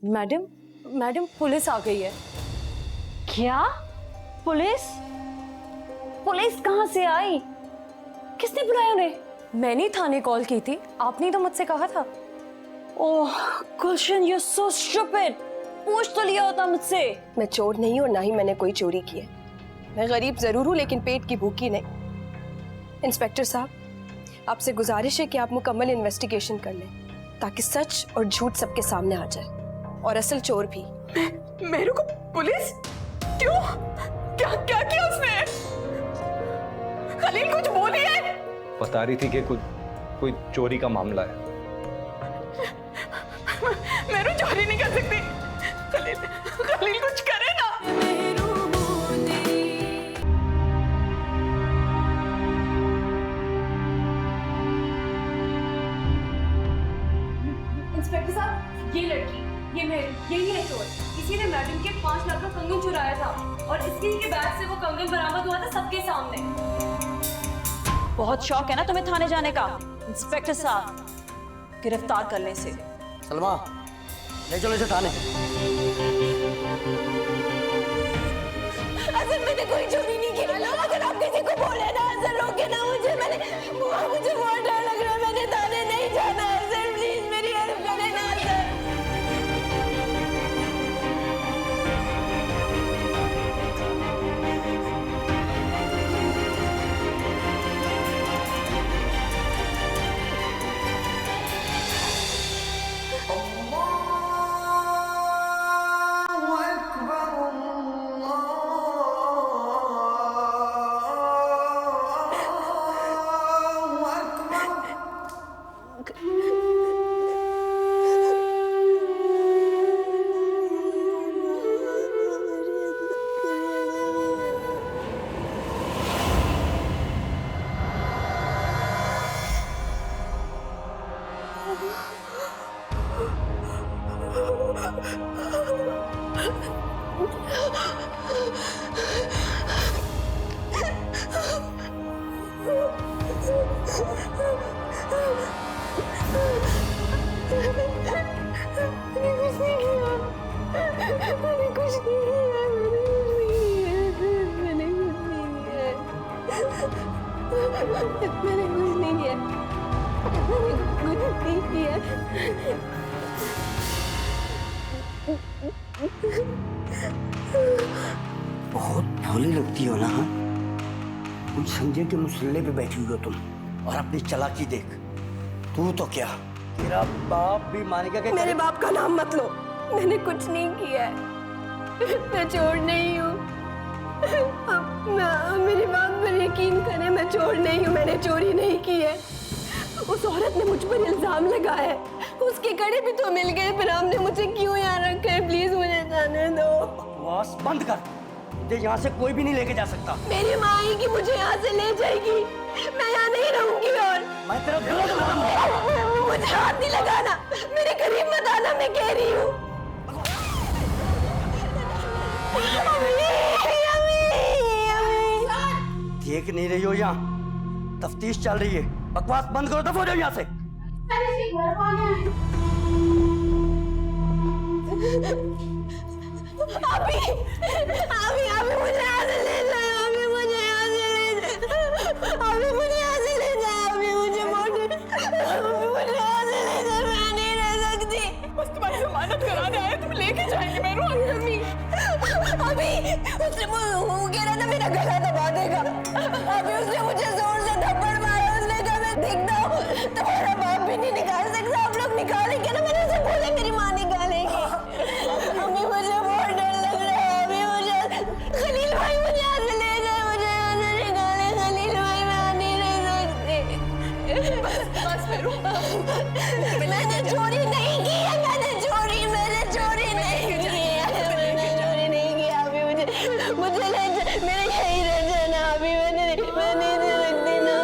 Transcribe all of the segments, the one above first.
Madam madam police आ गई है। क्या? पुलिस? पुलिस कहाँ से आई? किसने बुलाया उन्हें? मैंने थाने कॉल की थी, आपने तो मुझसे कहा था। ओह गुलशन, यू सो स्टूपिड। पूछ तो लिया होता मुझसे। मैं चोर नहीं और ना ही मैंने कोई चोरी की है। मैं गरीब जरूर हूँ लेकिन पेट की भूखी नहीं। इंस्पेक्टर साहब, आपसे गुजारिश है कि आप मुकम्मल इन्वेस्टिगेशन कर लें ताकि सच और झूठ सबके सामने आ जाए, और असल चोर भी। मेरे को पुलिस? क्यों? क्या क्या किया उसने? खलील कुछ बोली है? बता रही थी कि कोई चोरी का मामला है। मैं चोरी नहीं कर सकती। खलील कुछ करे ना। इंस्पेक्टर साहब, ये लड़की, ये मेरी, यही है चोर। इसी ने मैडम के 5 लाख का कंगन चुराया था और इसी के बैग से वो कंगन बरामद हुआ था सबके सामने। बहुत शौक है ना तुम्हें थाने जाने का? इंस्पेक्टर साहब, गिरफ्तार कर ले इसे। सलमा, ले चलो इसे थाने। असल मैंने कोई चोरी नहीं किया। अगर आप किसी को बोले ना, असल रोके ना मुझे। मुझे बहुत डर लग रहा है। मैंने थाने नहीं जाना है। सर प्लीज मेरी हेल्प करें ना सर। बहुत भोली लगती हो ना। कुछ समझे कि मुसल्ले पे बैठी हुई हो तुम, और अपनी चालाकी देख। तू तो क्या, तेरा बाप भी मानेगा कि मेरे बाप का नाम मत लो। मैंने कुछ नहीं किया है। मैं चोर नहीं हूँ। मेरी बात पर यकीन करें, मैं चोर नहीं हूँ। मैंने चोरी नहीं की है। उस औरत ने मुझ पर इल्जाम लगाया है। उसके कड़े भी तो मिल गए, फिर आपने मुझे क्यों यहाँ रखा है? प्लीज मुझे जाने दो। बकवास बंद कर। तुझे यहाँ से कोई भी नहीं लेके जा सकता। मेरी माँ आएगी, मुझे यहाँ से ले जाएगी। मैं यहाँ नहीं रहूंगी। और मैं तेरा दूध मारूंगा। मुझे हाथ नहीं लगाना। मेरे करीब मत आना, मैं कह रही हूँ। देख नहीं रही हो यहाँ? तफ्तीश चल रही है। बकवास बंद करो, दफा हो जाओ यहाँ से। अभी मुझे यहाँ से ले जाओ। अभी मुझे यहाँ से ले जाओ। अभी मुझे यहाँ से ले जाओ। अभी मुझे मुझे यहाँ से ले जाओ। मैं नहीं रह सकती। बस तुम्हारी जमानत कराने आए, तुम लेके जाएंगे मेरे। अभी उसने वो कह रहा था मेरा गला दबा देगा। अभी उसने मुझे जोर से थप्पड़ मारा। उसने कहा मैं दिखता हूँ तुम्हारा बाप भी नहीं निकाल सकता। आप लोग निकालेंगे ना? मैंने उसे बोला मेरी माँ निकालेगी। अभी मुझे बहुत डर लग रहा है। अभी मुझे खलील भाई मुझे यहाँ से ले जाए। मुझे यहाँ से निकाले खलील भाई। मैं नहीं रह सकती। बस मेरू, मैंने चोरी नहीं की है। मैंने चोरी नहीं की है। अभी मुझे ले जा। मेरे यही रह जाना। अभी मैं नहीं रह सकती ना।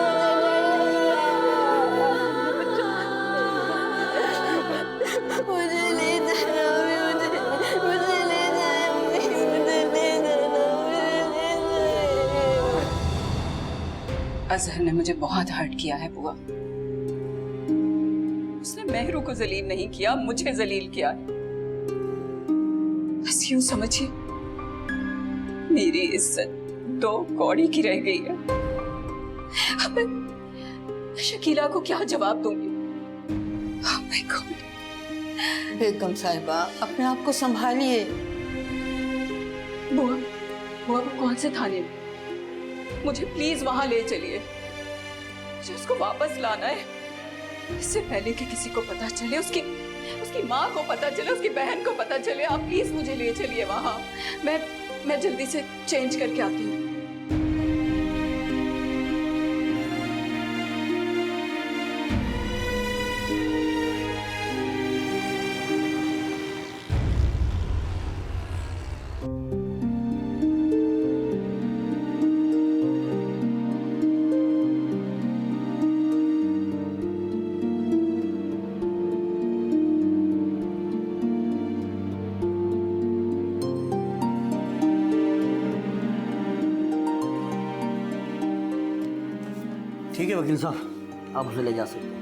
मुझे ले जाना। अभी मुझे ले जाए। मुझे ले जाना। अजहर ने मुझे बहुत हर्ट किया है बुआ। उसने मेहरू को जलील नहीं किया, मुझे जलील किया है। यूं समझिए मेरी इज्जत 2 कौड़ी की रह गई है। अब मैं शकीला को क्या जवाब दूंगी? Oh my God! बेगम साहिबा, अपने आप को संभालिए। बुआ कौन से थाने में? मुझे प्लीज वहां ले चलिए। मुझे उसको वापस लाना है, इससे पहले कि किसी को पता चले, उसकी माँ को पता चले, उसकी बहन को पता चले। आप प्लीज मुझे ले चलिए वहां। मैं जल्दी से चेंज करके आती हूँ। ठीक है वकील साहब, आप उसे ले जा सकते हैं।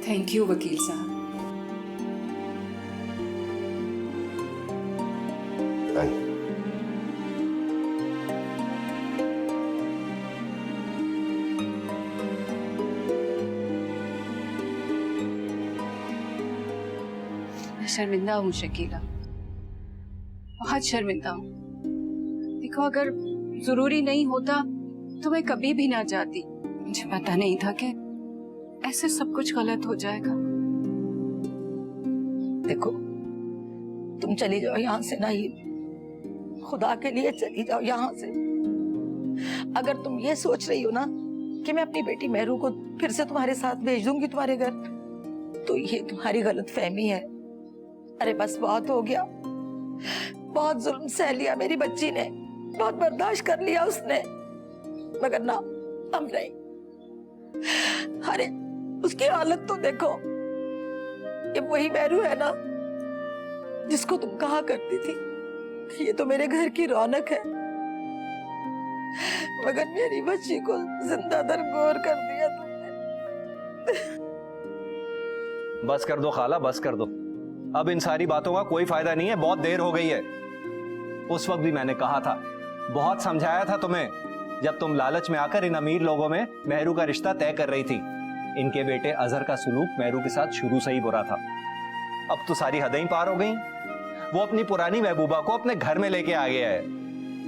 थैंक यू वकील साहब। मैं शर्मिंदा हूँ शकीला, बहुत शर्मिंदा हूँ। देखो, अगर जरूरी नहीं होता तो मैं कभी भी ना जाती। मुझे पता नहीं था कि ऐसे सब कुछ गलत हो जाएगा। देखो, तुम चली जाओ यहाँ से, नहीं, खुदा के लिए चली जाओ यहाँ से। अगर तुम ये सोच रही हो ना कि मैं अपनी बेटी मेहरू को फिर से तुम्हारे साथ भेज दूंगी तुम्हारे घर, तो ये तुम्हारी गलत फहमी है। अरे बस बहुत हो गया, बहुत जुल्म सह लिया मेरी बच्ची ने, बहुत बर्दाश्त कर लिया उसने, मगर ना, हम नहीं। अरे उसकी हालत तो देखो, ये वही मेहरू है ना जिसको तुम कहा करती थी कि ये तो मेरे घर की रौनक है, मगर मेरी बच्ची को जिंदा दरगोर कर दिया तुमने। बस कर दो खाला, बस कर दो। अब इन सारी बातों का कोई फायदा नहीं है, बहुत देर हो गई है। उस वक्त भी मैंने कहा था, बहुत समझाया था तुम्हें, जब तुम लालच में आकर इन अमीर लोगों में मेहरू का रिश्ता तय कर रही थी। इनके बेटे अजहर का सुलूक मेहरू के साथ शुरू से ही बुरा था। अब तो सारी हदें ही पार हो गई। वो अपनी पुरानी महबूबा को अपने घर में लेके आ गया है,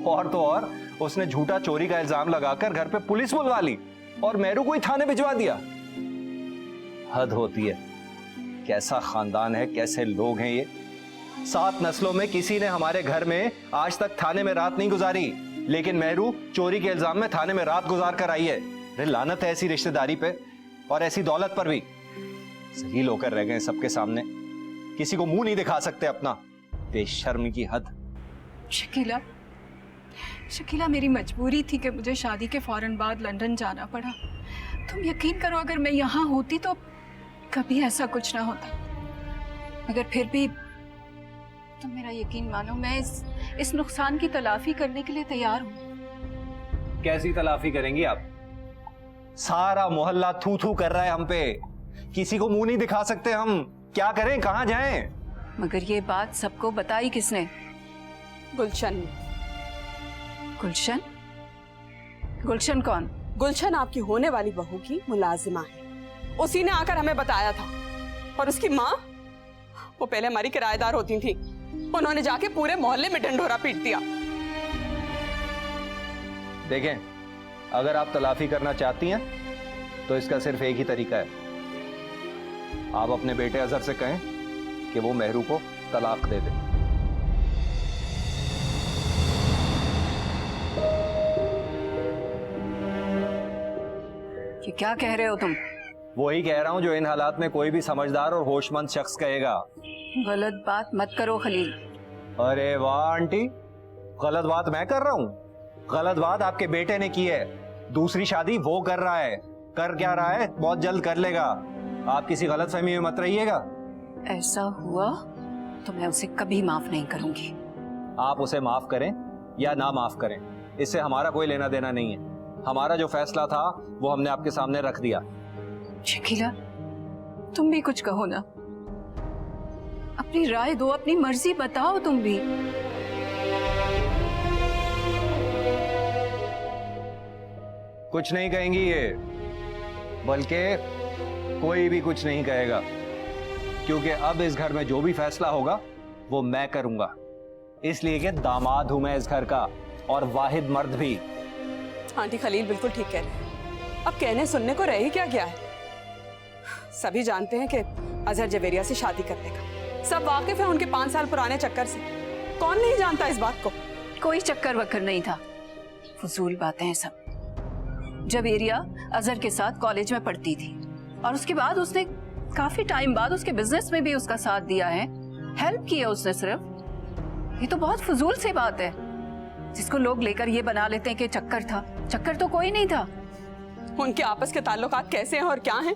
और तो और उसने झूठा चोरी का इल्जाम लगाकर घर पे पुलिस बुलवा ली और मेहरू को ही थाने भिजवा दिया। हद होती है। कैसा खानदान है, कैसे लोग हैं ये। 7 नस्लों में किसी ने हमारे घर में आज तक थाने में रात नहीं गुजारी, लेकिन मेहरू चोरी के इल्जाम में थाने में रात गुजार कर आई है। अरे लानत है ऐसी रिश्तेदारी पे और ऐसी दौलत पर भी। सही होकर रह गए सबके सामने, किसी को मुंह नहीं दिखा सकते अपना। बेशर्मी की हद। शकीला, मेरी मजबूरी थी कि मुझे शादी के फौरन बाद लंदन जाना पड़ा। तुम यकीन करो, अगर मैं यहाँ होती तो कभी ऐसा कुछ ना होता। मगर फिर भी तुम मेरा यकीन मानो, मैं इस नुकसान की तलाफी करने के लिए तैयार हूँ। कैसी तलाफी करेंगी आप? सारा मोहल्ला थू थू कर रहा है हम पे, किसी को मुंह नहीं दिखा सकते हम। क्या करें, कहां जाएं? मगर ये बात सबको बताई किसने? गुलशन। गुलशन? गुलशन कौन? गुलशन आपकी होने वाली बहू की मुलाजिमा है, उसी ने आकर हमें बताया था। और उसकी माँ, वो पहले हमारी किराएदार होती थी, उन्होंने जाके पूरे मोहल्ले में ढंढोरा पीट दिया। देखें, अगर आप तलाफी करना चाहती हैं तो इसका सिर्फ एक ही तरीका है। आप अपने बेटे अजहर से कहें कि वो मेहरू को तलाक दे दे। ये क्या कह रहे हो तुम? वही कह रहा हूं जो इन हालात में कोई भी समझदार और होशमंद शख्स कहेगा। गलत बात मत करो खलील। अरे वाह आंटी, गलत बात मैं कर रहा हूं? गलत बात आपके बेटे ने की है। दूसरी शादी वो कर रहा है, कर क्या रहा है, बहुत जल्द कर लेगा। आप किसी गलतफहमी में मत रहिएगा। ऐसा हुआ तो मैं उसे कभी माफ नहीं करूंगी। आप उसे माफ करें या ना माफ करें, इससे हमारा कोई लेना देना नहीं है। हमारा जो फैसला था वो हमने आपके सामने रख दिया। शकीला, तुम भी कुछ कहो ना। अब अपनी राय दो, अपनी मर्जी बताओ तुम भी। कुछ नहीं कहेंगी ये, बल्कि कोई भी कुछ नहीं कहेगा, क्योंकि अब इस घर में जो भी फैसला होगा वो मैं करूंगा, इसलिए कि दामाद हूं मैं इस घर का और वाहिद मर्द भी। आंटी खलील बिल्कुल ठीक कह रहे हैं। अब कहने सुनने को रह ही क्या गया है। सभी जानते हैं कि अजहर जवेरिया से शादी कर लेगा, सब वाकिफ है उनके 5 साल पुराने चक्कर से। कौन नहीं जानता इस बात को। कोई चक्कर वक्कर नहीं था, फजूल बातें हैं सब। जवेरिया अजहर के साथ कॉलेज में पढ़ती थी और उसके बाद उसने काफी टाइम बाद उसके बिजनेस में भी उसका साथ दिया है, हेल्प की है उसने सिर्फ। ये तो बहुत फजूल सी बात है, जिसको लोग लेकर ये बना लेते हैं कि चक्कर था। चक्कर तो कोई नहीं था। उनके आपस के ताल्लुकात कैसे हैं और क्या हैं,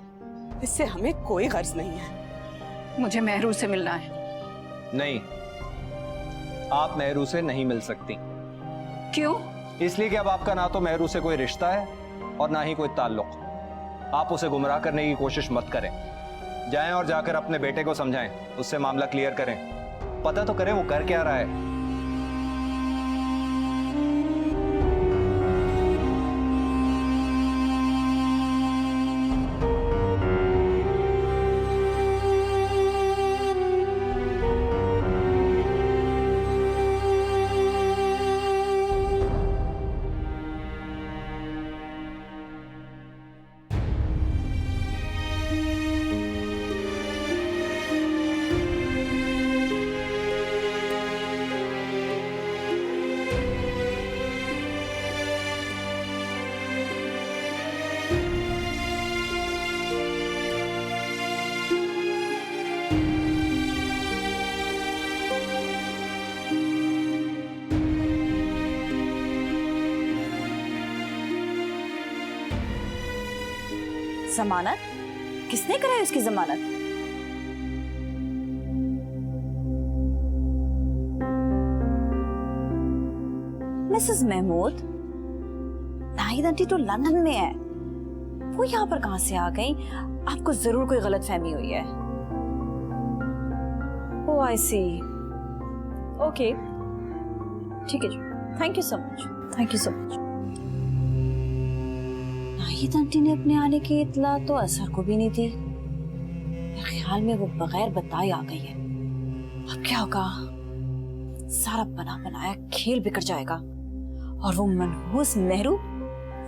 इससे हमें कोई गर्ज नहीं है। मुझे मेहरू से मिलना है। नहीं, आप मेहरू से नहीं मिल सकती। क्यों? इसलिए कि अब आपका ना तो मेहरू से कोई रिश्ता है और ना ही कोई ताल्लुक। आप उसे गुमराह करने की कोशिश मत करें। जाएं और जाकर अपने बेटे को समझाएं, उससे मामला क्लियर करें, पता तो करें वो कर क्या रहा है। जमानत? किसने कराई उसकी जमानत? मिसेस महमूद, नाहिद आंटी तो लंदन में है, वो यहाँ पर कहां से आ गई? आपको जरूर कोई गलतफहमी हुई है। ओह आई सी, ओके ठीक है जी, thank you so much, thank you so much. Nahid aunty ने अपने आने की इत्तला तो असर को भी नहीं दी। मेरे ख्याल में वो बगैर बताए आ गई है। अब क्या होगा? सारा बना बनाया खेल बिगड़ जाएगा और वो मनहूस मेहरू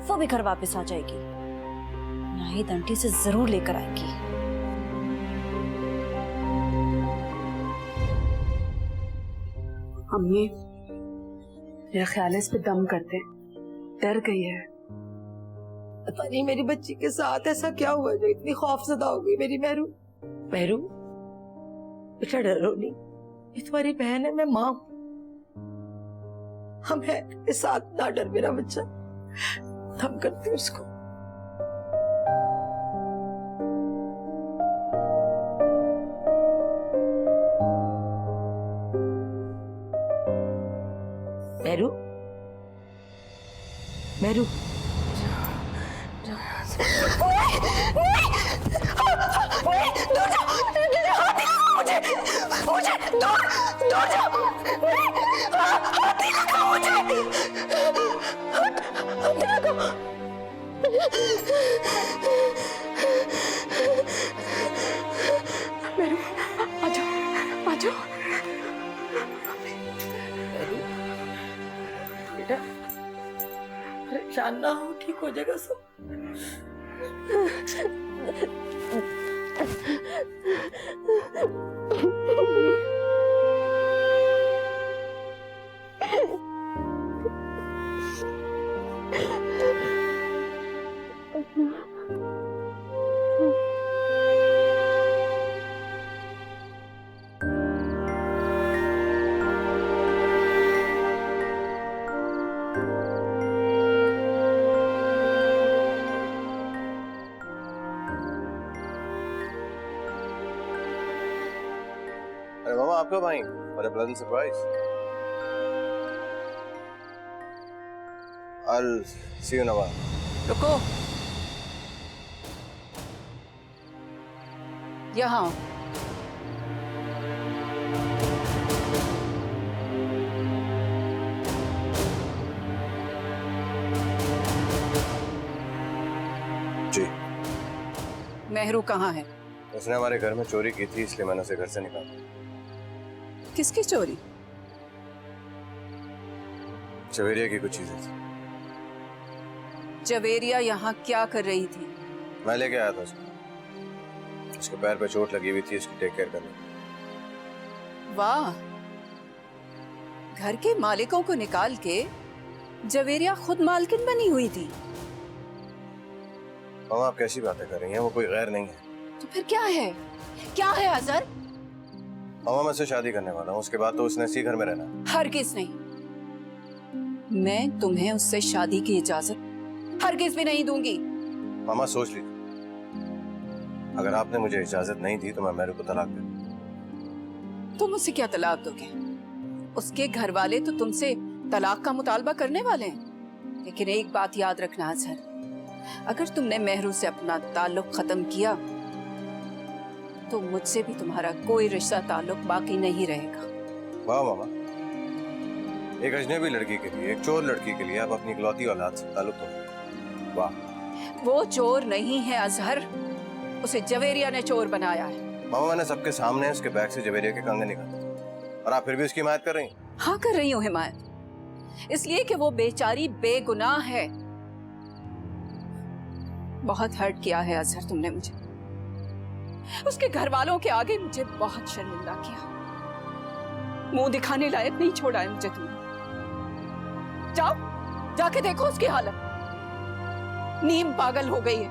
वो भी घर वापस आ जाएगी। नाहिद आंटी से जरूर लेकर आएंगी। अम्मी, मेरा ख्याल है इस पे दम करते, डर गई है। पता नहीं मेरी बच्ची के साथ ऐसा क्या हुआ जो इतनी खौफजदा हो गई मेरी मेहरू। मेहरू बेटा डरो नहीं, ये तुम्हारी बहन है, मैं माँ हूं। हम हैं तेरे साथ, ना डर मेरा बच्चा। हम करते उसको। मेहरू, मेहरू बेटा परेशान ना हो, ठीक हो जाएगा सब। आप कब आई? What a pleasant surprise. I'll see you in a while. रुको, यहाँ जी। मेहरू कहाँ है? उसने हमारे घर में चोरी की थी, इसलिए मैंने उसे घर से निकाला। किसकी चोरी? जवेरिया की कुछ चीजें थी। जवेरिया यहाँ क्या कर रही थी? मैं लेके आया था उसको। उसके पैर पे चोट लगी हुई थी, उसकी टेक केयर करनी। वाह, घर के मालिकों को निकाल के जवेरिया खुद मालकिन बनी हुई थी। मामा आप कैसी बातें कर रही हैं? वो कोई गैर नहीं है। तो फिर क्या है? क्या है अजहर? मामा मैं उससे शादी करने वाला हूँ, उसके बाद तो उसने इसी घर में रहना है। हरगिज नहीं, मैं तुम्हें उससे शादी की इजाजत हरगिज भी नहीं दूंगी। मामा सोच लीजिए, अगर आपने मुझे इजाजत नहीं दी तो मैं मेहरू को तलाक दे दूं। तुम उसे क्या तलाक दोगे? उसके घर वाले तो तुमसे तलाक का मुतालबा करने वाले हैं। लेकिन एक बात याद रखना अजहर, अगर तुमने मेहरू से अपना ताल्लुक खत्म किया तो मुझसे भी तुम्हारा कोई रिश्ता ताल्लुक बाकी नहीं रहेगा। वाह मामा, एक अजनबी लड़की के लिए, एक चोर लड़की के लिए आप अपनी इकलौती औलाद से ताल्लुक तोड़। वाह। वो चोर नहीं है अजहर, उसे जवेरिया ने चोर बनाया है। मामा मैंने सबके सामने उसके बैग से जवेरिया के कंगन निकाले और आप फिर भी उसकी हिमायत कर रही हैं। हाँ कर रही हूँ हिमायत, इसलिए कि वो बेचारी बेगुनाह है। बहुत हर्ट किया है अजहर तुमने मुझे, उसके घर वालों के आगे मुझे बहुत शर्मिंदा किया। मुंह दिखाने लायक नहीं छोड़ा है मुझे तुमने। जाओ जाके देखो उसकी हालत, नीम पागल हो गई है,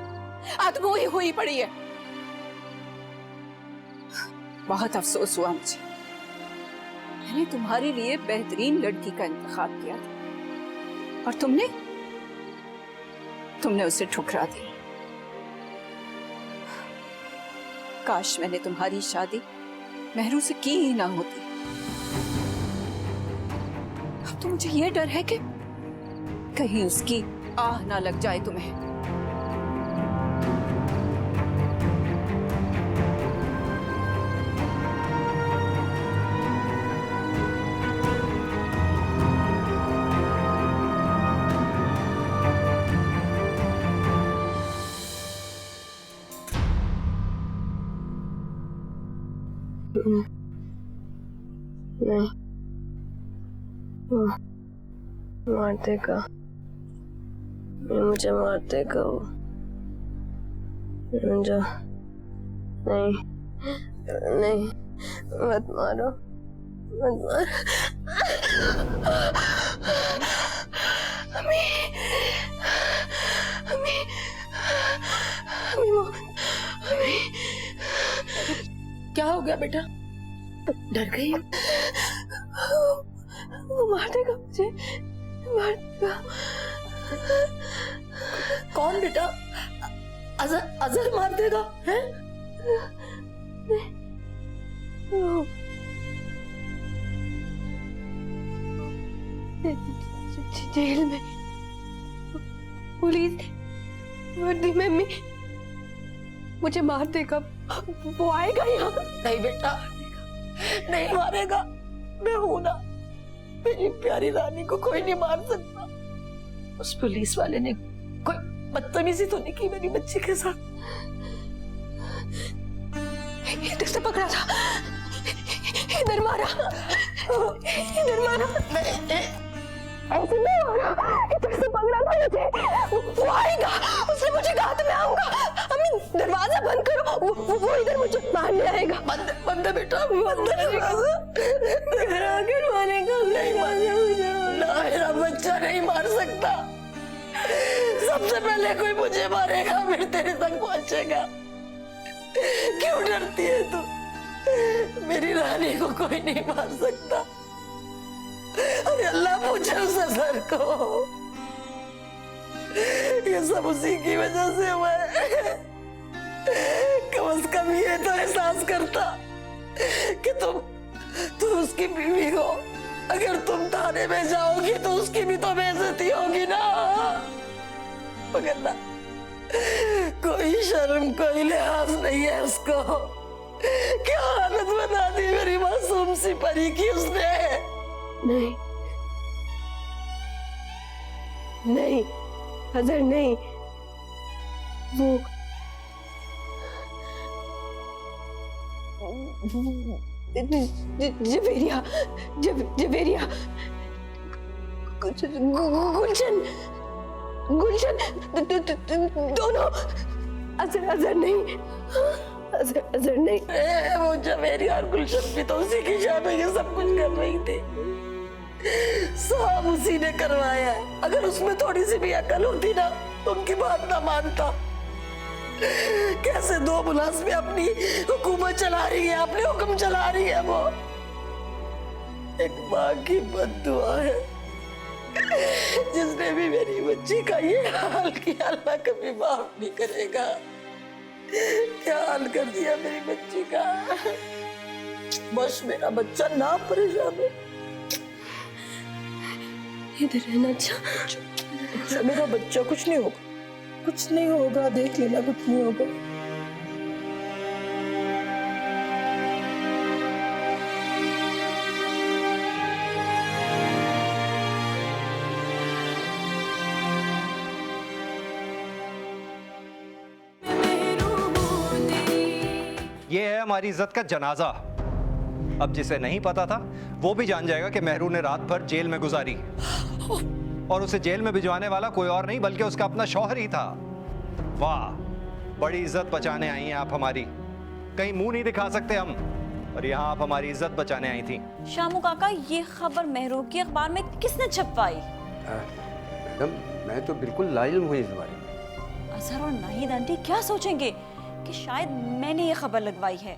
अधमोई हुई पड़ी है। बहुत अफसोस हुआ मुझे, मैंने तुम्हारे लिए बेहतरीन लड़की का इंतखाब किया था और तुमने उसे ठुकरा दिया। काश मैंने तुम्हारी शादी मेहरू से की ही ना होती। अब तो मुझे ये डर है कि कहीं उसकी आह ना लग जाए तुम्हें। नहीं, मार देगा, मुझे मार देगा वो। मुझे नहीं, नहीं, मत मारो, मत मारो। अम्मी, अम्मी, अम्मी, अम्मी, क्या हो गया बेटा? डर गई? वो मार देगा मुझे, मार देगा। कौन बेटा? अजहर मार देगा? हैं? जेल में पुलिस वर्दी में मुझे मार देगा। वो आएगा यहाँ? नहीं बेटा, नहीं मारेगा। मैं हूं ना, मेरी प्यारी रानी को कोई नहीं मार सकता। उस पुलिस वाले ने कोई बदतमीजी तो नहीं की मेरी बच्ची के साथ? इधर से पकड़ा था, इधर मारा, इधर मारा। ऐसे नहीं मारा, इधर से पकड़ा था मुझे। वो आएगा, उसने मुझे कहा था मैं आऊंगा। अम्मी दरवाजा बंद करो, वो इधर मुझे मारने आएगा। बंद बंद बेटा, बंद घर आकर मारेगा। नहीं मारेगा, ना मेरा बच्चा नहीं मार सकता। सबसे पहले कोई मुझे मारेगा, फिर तेरे तक पहुंचेगा। क्यों डरती है तू? मेरी रानी को कोई नहीं मार सकता। अरे अल्लाह पूछे उस अजहर को, ये सब उसी की वजह से हुआ है। कम से कम ये तो एहसास करता कि तुम उसकी बीवी हो। अगर तुम थाने में जाओगी तो उसकी भी तो बेइज्जती होगी ना। मगर ना, कोई शर्म कोई लिहाज नहीं है उसको। क्या हालत बना दी मेरी मासूम सी परी की उसने। नहीं नहीं अजहर, नहीं, वो जवेरिया जवेरिया गुलशन गुलशन दोनों अजहर नहीं अजहर नहीं वो जवेरिया और गुलशन भी तो उसी की शादी में सब कुछ कर रही थी। सब उसी ने करवाया है। अगर उसमें थोड़ी सी भी अकल होती ना तो उनकी बात ना मानता। कैसे दो मुलाज में अपनी हुकूमत चला रही है, अपने हुक्म चला रही है। वो एक माँ की बद्दुआ है। जिसने भी मेरी बच्ची का ये हाल किया अल्लाह कभी माफ नहीं करेगा। क्या हाल कर दिया मेरी बच्ची का। बस मेरा बच्चा ना परेशान हो। इधर रहना। अच्छा मेरा बच्चा कुछ नहीं होगा, कुछ नहीं होगा, देख लेना कुछ नहीं होगा। ये है हमारी इज्जत का जनाजा। अब जिसे नहीं पता था वो भी जान जाएगा कि मेहरू ने रात भर जेल में गुजारी, और उसे जेल में भिजवाने वाला कोई और नहीं बल्कि उसका अपना शौहर ही था। वाह, बड़ी इज्जत बचाने आई हैं आप हमारी। कहीं मुंह नहीं दिखा सकते हम, और यहाँ आप हमारी इज्जत बचाने आई थी। शामू काका, ये खबर मेहरू की अखबार में किसने छपवाई? मैडम मैं तो बिल्कुल लाइल्म हूँ इस बारे में। अजहर और नाहिद आंटी क्या सोचेंगे कि शायद मैंने ये खबर लगवाई है।